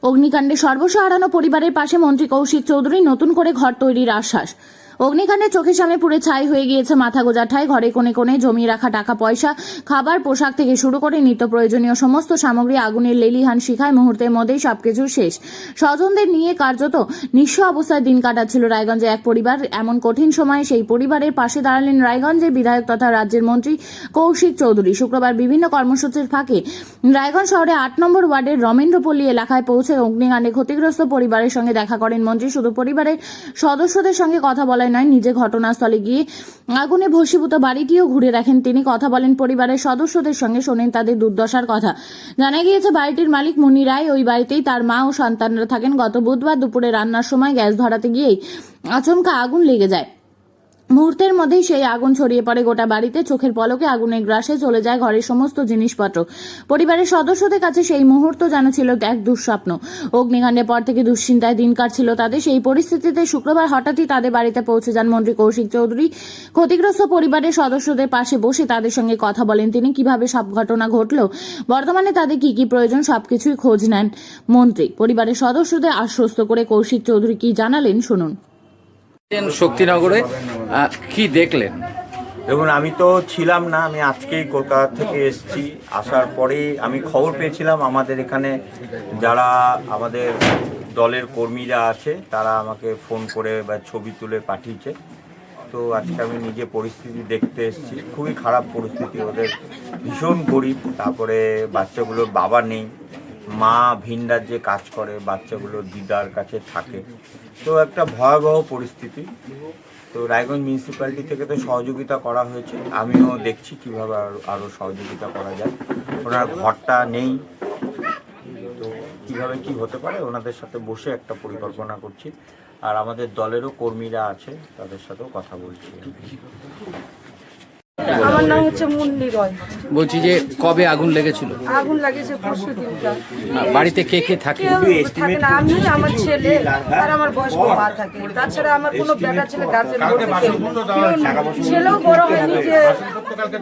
অগ্নিকাণ্ডে সর্বস্ব হারানো পরিবারের পাশে মন্ত্রী কৌশিক চৌধুরী নতুন করে ঘর তৈরির আশ্বাস। অগ্নিকাণ্ডে চোখের সামনে পুড়ে ছাই হয়ে গিয়েছে মাথা গোঁজা ঠাঁই। ঘরে কোণে কোণে জমিয়ে রাখা টাকা পয়সা, খাবার, পোশাক থেকে শুরু করে নিত্য প্রয়োজনীয় সমস্ত সামগ্রী আগুনের লেলিহান শিখায় মুহূর্তের মধ্যেই সবকিছু শেষ। স্বজনদের নিয়ে কার্যত নিঃস্ব অবস্থায় দিন কাটাচ্ছিল রায়গঞ্জে এক পরিবার। এমন কঠিন সময়ে সেই পরিবারের পাশে দাঁড়ালেন রায়গঞ্জের বিধায়ক তথা রাজ্যের মন্ত্রী কৌশিক চৌধুরী। শুক্রবার বিভিন্ন কর্মসূচির ফাঁকে রায়গঞ্জ শহরে ৮ নম্বর ওয়ার্ডের রমেন্দ্রপল্লী এলাকায় পৌঁছে অগ্নিকাণ্ডে ক্ষতিগ্রস্ত পরিবারের সঙ্গে দেখা করেন মন্ত্রী। শুধু পরিবারের সদস্যদের সঙ্গে কথা বলায় নয়, নিজে ঘটনাস্থলে গিয়ে আগুনে ভস্মীভূত বাড়িটিও ঘুরে দেখেন তিনি। কথা বলেন পরিবারের সদস্যদের সঙ্গে, শোনেন তাদের দুর্দশার কথা। জানা গিয়েছে বাড়িটির মালিক মুন্নি রায়। ওই বাড়িতেই তার মা ও সন্তানরা থাকেন। গত বুধবার দুপুরে রান্নার সময় গ্যাস ধরাতে গিয়েই আচমকা আগুন লেগে যায়। মুহূর্তের মধ্যেই সেই আগুন ছড়িয়ে পড়ে গোটা বাড়িতে। চোখের পলকে আগুনের গ্রাসে চলে যায় ঘরের সমস্ত জিনিসপত্র। পরিবারের সদস্যদের কাছে সেই মুহূর্ত যেন ছিল এক দুঃস্বপ্ন। অগ্নিকাণ্ডের পর থেকে দুশ্চিন্তায় দিন কাটছিল তাদের। সেই পরিস্থিতিতে শুক্রবার হঠাৎই তাদের বাড়িতে পৌঁছে যান মন্ত্রী কৌশিক চৌধুরী। ক্ষতিগ্রস্ত পরিবারের সদস্যদের পাশে বসে তাদের সঙ্গে কথা বলেন তিনি। কিভাবে সব ঘটনা ঘটলো, বর্তমানে তাদের কি কি প্রয়োজন, সবকিছুই খোঁজ নেন মন্ত্রী। পরিবারের সদস্যদের আশ্বস্ত করে কৌশিক চৌধুরী কি জানালেন শুনুন। শক্তিনগরে কি দেখলেন? দেখুন, আমি তো ছিলাম না, আমি আজকেই কলকাতা থেকে এসেছি। আসার পরেই আমি খবর পেয়েছিলাম আমাদের এখানে যারা আমাদের দলের কর্মীরা আছে তারা আমাকে ফোন করে বা ছবি তুলে পাঠিয়েছে। তো আজকে আমি নিজে পরিস্থিতি দেখতে এসেছি। খুবই খারাপ পরিস্থিতি, ওদের ভীষণ গরিব। তারপরে বাচ্চাগুলোর বাবা নেই, মা ভিন রাজ্যে কাজ করে, বাচ্চাগুলো দিদার কাছে থাকে। তো একটা ভয়াবহ পরিস্থিতি। তো রায়গঞ্জ মিউনিসিপ্যালিটি থেকে তো সহযোগিতা করা হয়েছে, আমিও দেখছি কিভাবে আরও সহযোগিতা করা যায়। ওনার ঘরটা নেই, তো কীভাবে কি হতে পারে ওনাদের সাথে বসে একটা পরিকল্পনা করছি। আর আমাদের দলেরও কর্মীরা আছে, তাদের সাথেও কথা বলছি। আমার নাম হচ্ছে মুন্নি রয়। বলছি যে কবে আগুন লেগেছিল? আগুন লাগিয়েছে পরশু দিনটা। বাড়িতে কে কে থাকে? কেউ থাকে না, আমি, আমার ছেলে আর আমার বয়স্ক মা থাকে। তাছাড়া আমার কোনো বেটা ছেলে গার্জেন বলতে কেউ নেই। ছেলেও বড় হয়নি যে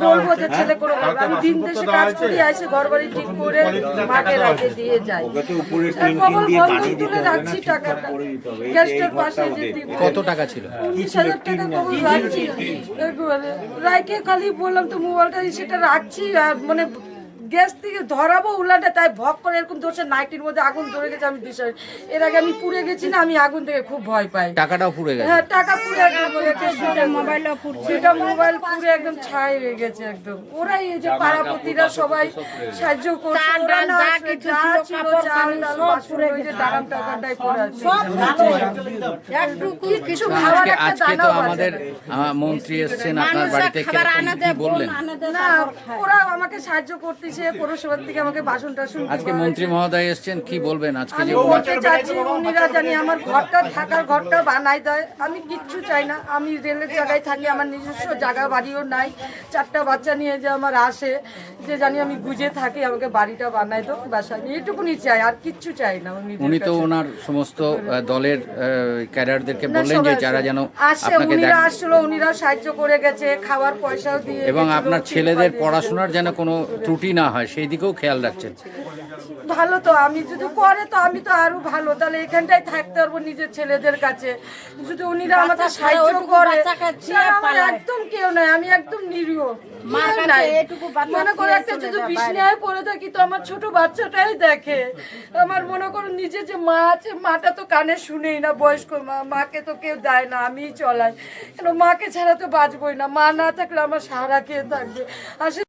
বলবো যে ছেলে কোনো। আমি দিন দেশে কাজ করি, এসে ঘর বাড়ি ঠিক করে মাকে রেখে দিয়ে যাই। কবল বন্ধ তুলে রাখছি টাকাটা গ্যাসটার পাশে। যে কত টাকা ছিল? 19,000 টাকা কবল রাখছি। রাইকে খালি বললাম তো মোবাইলটা সেটা রাখছি। আর মানে গ্যাস থেকে ধরাবো উল্লাটা, তাই ভক করে এরকম ধরছে। নাইটির মধ্যে আগুন ধরে গেছে। আমি দিশাই, এর আগে আমি পুড়ে গেছি না, আমি আগুন থেকে খুব ভয় পাই। টাকাটাও পুড়ে গেছে? হ্যাঁ, টাকা পুড়ে একদম মোবাইলও পুড়ছে। মোবাইল পুড়ে একদম ছাই হয়ে গেছে একদম। ওরাই এই যে পাড়াপতিরা সবাই সাহায্য করছে। ওরা না যা ছিল চাল ডাল বাসন ওই যে ডারাম টাকাটাই পড়ে আছে। কিছু খাবার একটা আজকে তো দানাও আমাদের মন্ত্রী এসেছেন আপনার বাড়িতে, কি বললেন? না, ওরা আমাকে সাহায্য করতেছে। পৌরসভার থেকে আমাকে বাসন টাসন। আজকে মন্ত্রী মহোদয় এসেছেন, কি বলবেন আজকে? আমি যে বলতে চাচ্ছি উনিরা জানি আমার ঘরটা থাকার ঘরটা বানাই দেয়। আমি কিচ্ছু চাই না। আমি রেলের জায়গায় থাকি, আমার নিজস্ব জায়গা বাড়িও নাই। 4টা বাচ্চা নিয়ে যে আমার আসে, যে জানি আমি গুজে থাকি, আমাকে বাড়িটা বানাই দাও, বাসা নিয়ে এটুকুনি চাই, আর কিচ্ছু চাই না। উনি তো ওনার সমস্ত দলের ক্যাডারদেরকে বললেন যে যারা যেন আসছে, আপনাকে উনিরা আসছিল, উনিরা সাহায্য করে গেছে, খাবার পয়সাও দিয়ে। এবং আপনার ছেলেদের পড়াশোনার যেন কোনো ত্রুটি না হয় সেই দিকেও খেয়াল রাখছেন। ভালো তো, আমি যদি করে তো আমি তো আরো ভালো, তাহলে এখানটাই থাকতে পারবো নিজের ছেলেদের কাছে। যদি উনিরা আমাকে সাহায্য করে, আমার একদম কেউ নাই, আমি একদম নিরীহ। মনে করো একটা যদি বিছানায় পড়ে থাকি তো আমার ছোট বাচ্চাটাই দেখে। আমার মনে করো নিজে যে মা আছে, মাটা তো কানে শুনেই না, বয়স্ক মা, মাকে তো কেউ দেয় না, আমিই চলাই। কেন মাকে ছাড়া তো বাঁচবই না। মা না থাকলে আমার সাহারা কে থাকবে।